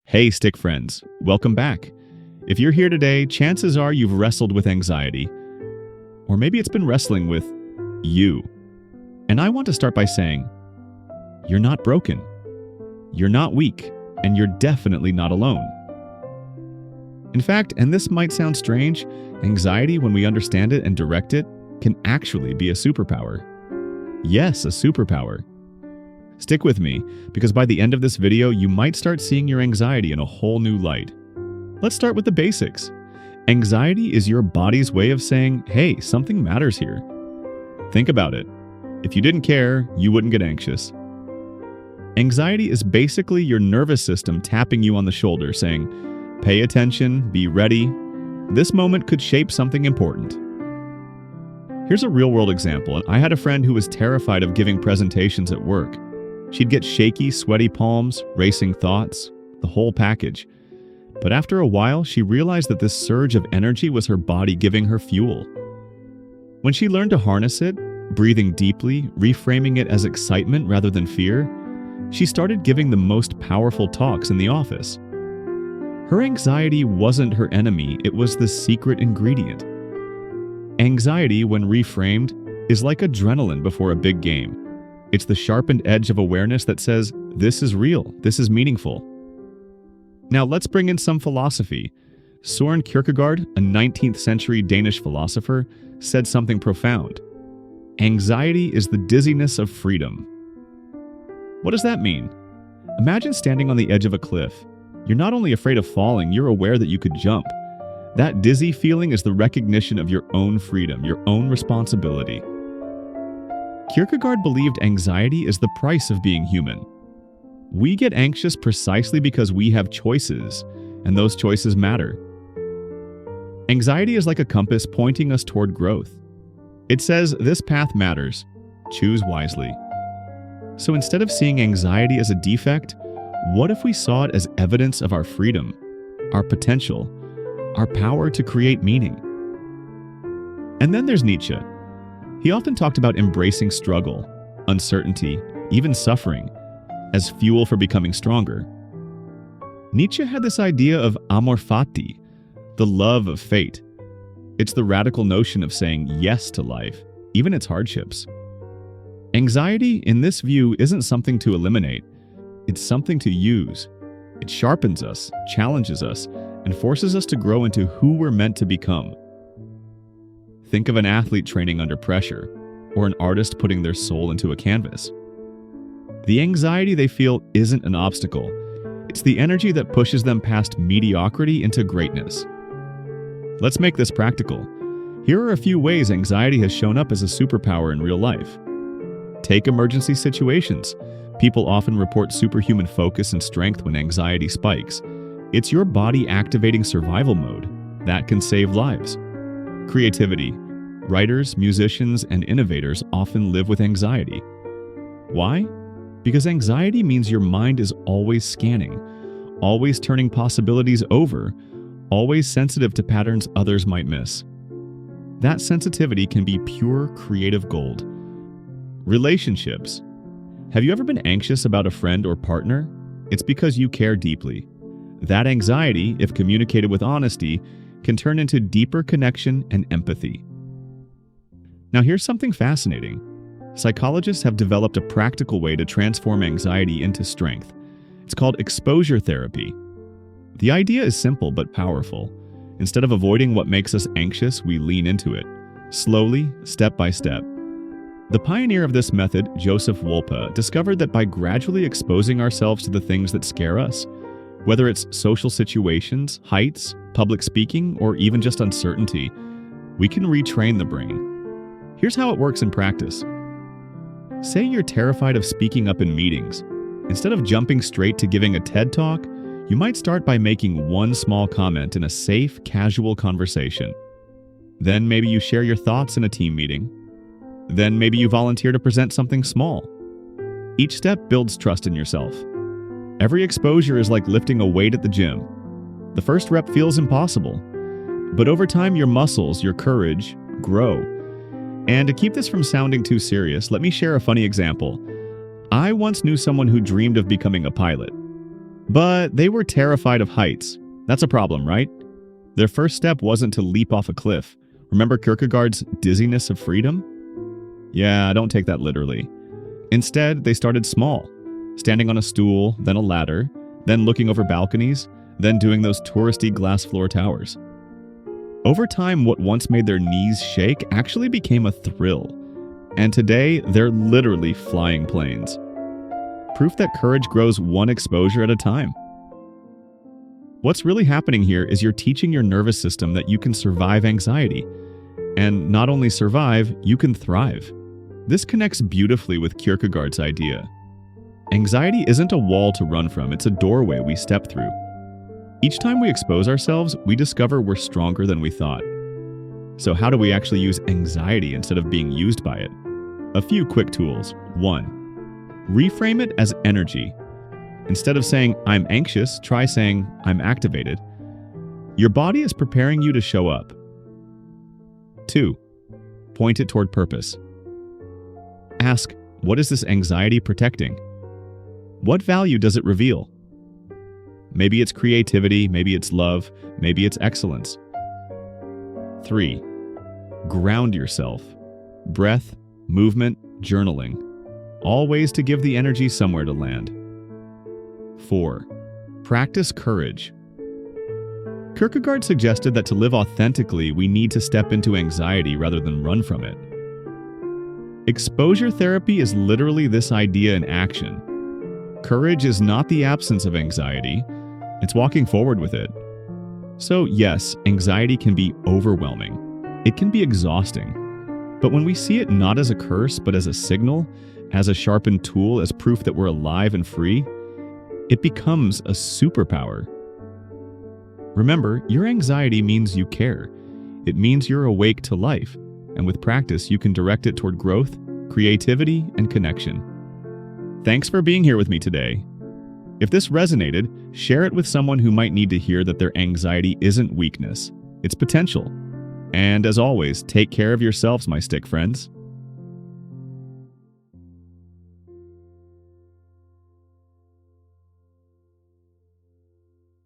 Hey, stick friends, welcome back. If you're here today, chances are you've wrestled with anxiety, or maybe it's been wrestling with you. And I want to start by saying, you're not broken, you're not weak, and you're definitely not alone. In fact, and this might sound strange, anxiety, when we understand it and direct it, can actually be a superpower. Yes, a superpower. Stick with me, because by the end of this video, you might start seeing your anxiety in a whole new light. Let's start with the basics. Anxiety is your body's way of saying, hey, something matters here. Think about it. If you didn't care, you wouldn't get anxious. Anxiety is basically your nervous system tapping you on the shoulder, saying, pay attention, be ready. This moment could shape something important. Here's a real-world example. I had a friend who was terrified of giving presentations at work. She'd get shaky, sweaty palms, racing thoughts, the whole package. But after a while, she realized that this surge of energy was her body giving her fuel. When she learned to harness it, breathing deeply, reframing it as excitement rather than fear, she started giving the most powerful talks in the office. Her anxiety wasn't her enemy, it was the secret ingredient. Anxiety, when reframed, is like adrenaline before a big game. It's the sharpened edge of awareness that says, this is real, this is meaningful. Now let's bring in some philosophy. Søren Kierkegaard, a 19th century Danish philosopher, said something profound. Anxiety is the dizziness of freedom. What does that mean? Imagine standing on the edge of a cliff. You're not only afraid of falling, you're aware that you could jump. That dizzy feeling is the recognition of your own freedom, your own responsibility. Kierkegaard believed anxiety is the price of being human. We get anxious precisely because we have choices, and those choices matter. Anxiety is like a compass pointing us toward growth. It says, this path matters. Choose wisely. So instead of seeing anxiety as a defect, what if we saw it as evidence of our freedom, our potential, our power to create meaning? And then there's Nietzsche. He often talked about embracing struggle, uncertainty, even suffering, as fuel for becoming stronger. Nietzsche had this idea of Amor Fati, the love of fate. It's the radical notion of saying yes to life, even its hardships. Anxiety, in this view, isn't something to eliminate. It's something to use. It sharpens us, challenges us, and forces us to grow into who we're meant to become. Think of an athlete training under pressure, or an artist putting their soul into a canvas. The anxiety they feel isn't an obstacle. It's the energy that pushes them past mediocrity into greatness. Let's make this practical. Here are a few ways anxiety has shown up as a superpower in real life. Take emergency situations. People often report superhuman focus and strength when anxiety spikes. It's your body activating survival mode. That can save lives. Creativity. Writers, musicians, and innovators often live with anxiety. Why? Because anxiety means your mind is always scanning, always turning possibilities over, always sensitive to patterns others might miss. That sensitivity can be pure creative gold. Relationships. Have you ever been anxious about a friend or partner? It's because you care deeply. That anxiety, if communicated with honesty, can turn into deeper connection and empathy. Now here's something fascinating. Psychologists have developed a practical way to transform anxiety into strength. It's called exposure therapy. The idea is simple but powerful. Instead of avoiding what makes us anxious, we lean into it, slowly, step by step. The pioneer of this method, Joseph Wolpe, discovered that by gradually exposing ourselves to the things that scare us, whether it's social situations, heights, public speaking, or even just uncertainty, we can retrain the brain. Here's how it works in practice. Say you're terrified of speaking up in meetings. Instead of jumping straight to giving a TED Talk, you might start by making one small comment in a safe, casual conversation. Then maybe you share your thoughts in a team meeting. Then maybe you volunteer to present something small. Each step builds trust in yourself. Every exposure is like lifting a weight at the gym. The first rep feels impossible, but over time your muscles, your courage, grow. And to keep this from sounding too serious, let me share a funny example. I once knew someone who dreamed of becoming a pilot. But they were terrified of heights. That's a problem, right? Their first step wasn't to leap off a cliff. Remember Kierkegaard's dizziness of freedom? Yeah, don't take that literally. Instead, they started small, standing on a stool, then a ladder, then looking over balconies, then doing those touristy glass floor towers. Over time, what once made their knees shake actually became a thrill. And today, they're literally flying planes. Proof that courage grows one exposure at a time. What's really happening here is you're teaching your nervous system that you can survive anxiety. And not only survive, you can thrive. This connects beautifully with Kierkegaard's idea. Anxiety isn't a wall to run from, it's a doorway we step through. Each time we expose ourselves, we discover we're stronger than we thought. So how do we actually use anxiety instead of being used by it? A few quick tools. 1. Reframe it as energy. Instead of saying, I'm anxious, try saying, I'm activated. Your body is preparing you to show up. 2. Point it toward purpose. Ask, what is this anxiety protecting? What value does it reveal? Maybe it's creativity, maybe it's love, maybe it's excellence. 3. Ground yourself. Breath, movement, journaling. All ways to give the energy somewhere to land. 4. Practice courage. Kierkegaard suggested that to live authentically, we need to step into anxiety rather than run from it. Exposure therapy is literally this idea in action. Courage is not the absence of anxiety, it's walking forward with it. So yes, anxiety can be overwhelming. It can be exhausting. But when we see it not as a curse, but as a signal, as a sharpened tool, as proof that we're alive and free, it becomes a superpower. Remember, your anxiety means you care. It means you're awake to life, and with practice, you can direct it toward growth, creativity, and connection. Thanks for being here with me today. If this resonated, share it with someone who might need to hear that their anxiety isn't weakness, it's potential. And as always, take care of yourselves, my stick friends.